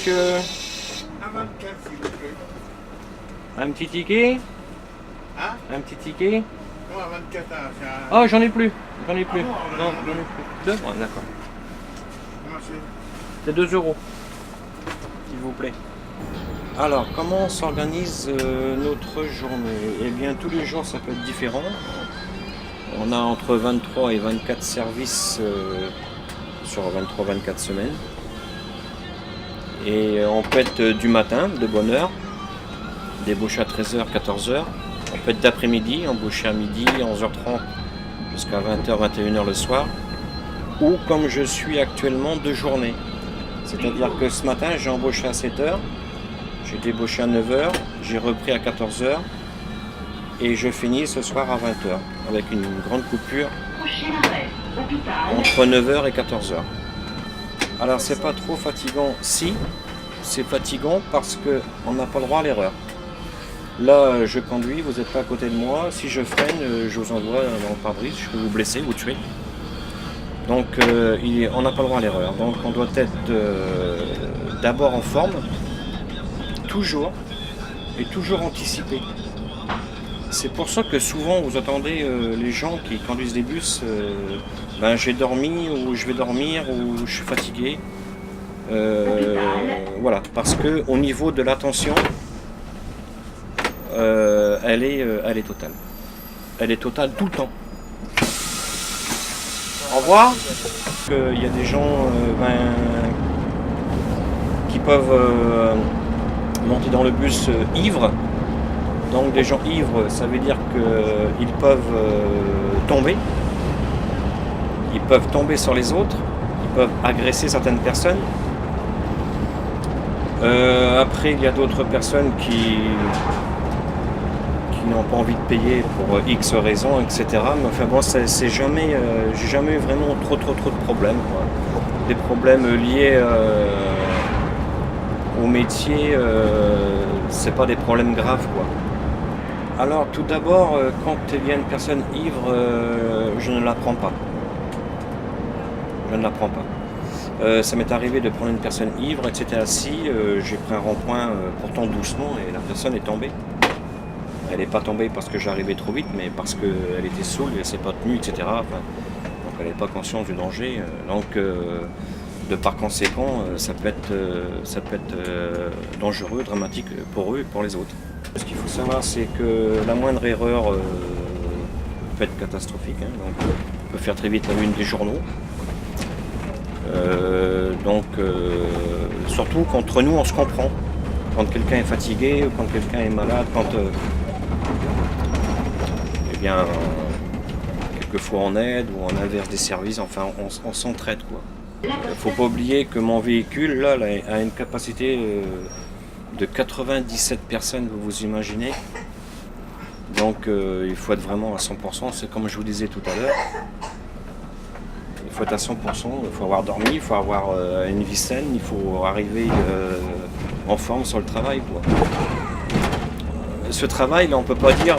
monsieur? À 24, s'il vous plaît. Un petit ticket? Hein? Un petit ticket? Non, à 24 ans, c'est un... Oh, j'en ai plus. J'en ai plus. Ah bon, Non, non, j'en ai plus. Deux? Ouais, d'accord. Merci. C'est 2 euros. S'il vous plaît. Alors, comment s'organise notre journée? Eh bien, tous les jours, ça peut être différent. On a entre 23 et 24 services sur 23-24 semaines. Et on peut être du matin, de bonne heure, débauché à 13h, 14h. On peut être d'après-midi, embauché à midi, 11h30 jusqu'à 20h, 21h le soir. Ou comme je suis actuellement, de journée. C'est-à-dire que ce matin, j'ai embauché à 7h, j'ai débauché à 9h, j'ai repris à 14h et je finis ce soir à 20h avec une grande coupure entre 9h et 14h. Alors c'est pas trop fatigant, si, c'est fatigant parce qu'on n'a pas le droit à l'erreur. Là, je conduis, vous n'êtes pas à côté de moi, si je freine, je vous envoie dans le pare-brise, je peux vous blesser, vous tuer. Donc on n'a pas le droit à l'erreur. Donc on doit être d'abord en forme, toujours, et toujours anticiper. C'est pour ça que souvent vous entendez les gens qui conduisent des bus, j'ai dormi, ou je vais dormir, ou je suis fatigué. Voilà, parce que au niveau de l'attention, elle est totale. Elle est totale tout le temps. Au revoir. Il y a des gens qui peuvent monter dans le bus ivres. Donc des gens ivres, ça veut dire qu'ils peuvent tomber. Ils peuvent tomber sur les autres. Ils peuvent agresser certaines personnes. Après, il y a d'autres personnes qui n'ont pas envie de payer pour X raisons, etc. Mais enfin bon, c'est jamais, j'ai jamais eu vraiment trop de problèmes, quoi. Des problèmes liés au métier, c'est pas des problèmes graves, quoi. Alors tout d'abord, quand il y a une personne ivre, je ne la prends pas. Je ne la prends pas. Ça m'est arrivé de prendre une personne ivre, elle s'était assise, j'ai pris un rond-point pourtant doucement et la personne est tombée. Elle n'est pas tombée parce que j'arrivais trop vite, mais parce qu'elle était saoule, elle ne s'est pas tenue, etc. Enfin, donc elle n'est pas consciente du danger. De par conséquent, ça peut être dangereux, dramatique pour eux et pour les autres. Ce qu'il faut savoir, c'est que la moindre erreur peut être catastrophique. Hein. Donc, on peut faire très vite la une des journaux. Surtout qu'entre nous, on se comprend. Quand quelqu'un est fatigué, quand quelqu'un est malade, quelquefois on aide ou on inverse des services, enfin on s'entraide, quoi. Faut pas oublier que mon véhicule là a une capacité de 97 personnes, vous imaginez. Donc il faut être vraiment à 100%, c'est comme je vous disais tout à l'heure. Il faut être à 100%, il faut avoir dormi, il faut avoir une vie saine, il faut arriver en forme sur le travail, quoi. Ce travail là, on peut pas dire,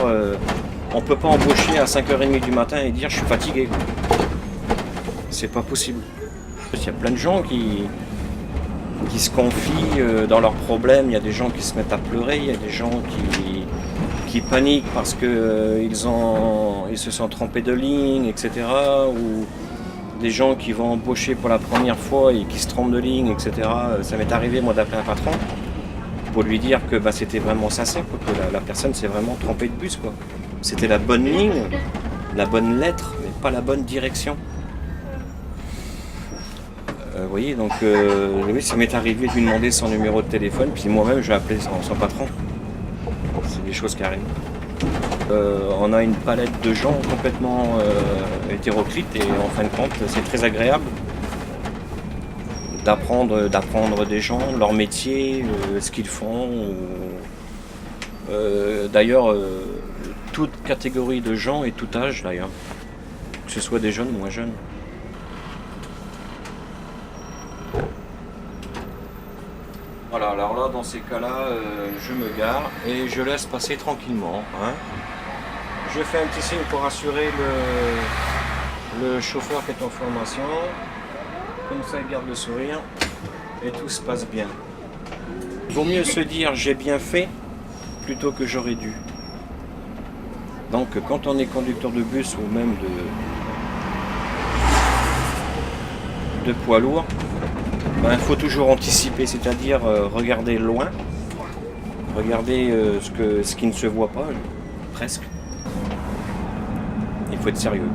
on peut pas embaucher à 5h30 du matin et dire je suis fatigué. C'est pas possible. Il y a plein de gens qui se confient dans leurs problèmes, il y a des gens qui se mettent à pleurer, il y a des gens qui paniquent parce qu'ils se sont trompés de ligne, etc. Ou des gens qui vont embaucher pour la première fois et qui se trompent de ligne, etc. Ça m'est arrivé moi d'appeler un patron pour lui dire que c'était vraiment sincère, quoi, que la personne s'est vraiment trompée de bus, quoi. C'était la bonne ligne, la bonne lettre, mais pas la bonne direction. Vous voyez, donc oui, ça m'est arrivé de lui demander son numéro de téléphone, puis moi-même je vais appeler son patron. C'est des choses qui arrivent. On a une palette de gens complètement hétéroclites et en fin de compte, c'est très agréable d'apprendre des gens, leur métier, ce qu'ils font. D'ailleurs, toute catégorie de gens et tout âge d'ailleurs, que ce soit des jeunes ou moins jeunes. Voilà, alors là, dans ces cas-là, je me gare et je laisse passer tranquillement. Hein. Je fais un petit signe pour assurer le chauffeur qui est en formation. Comme ça, il garde le sourire et tout se passe bien. Il vaut mieux se dire j'ai bien fait plutôt que j'aurais dû. Donc quand on est conducteur de bus ou même de poids lourd, il faut toujours anticiper, c'est-à-dire regarder loin, regarder ce qui ne se voit pas, presque. Il faut être sérieux.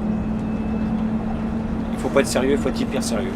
Il ne faut pas être sérieux, il faut être hyper sérieux.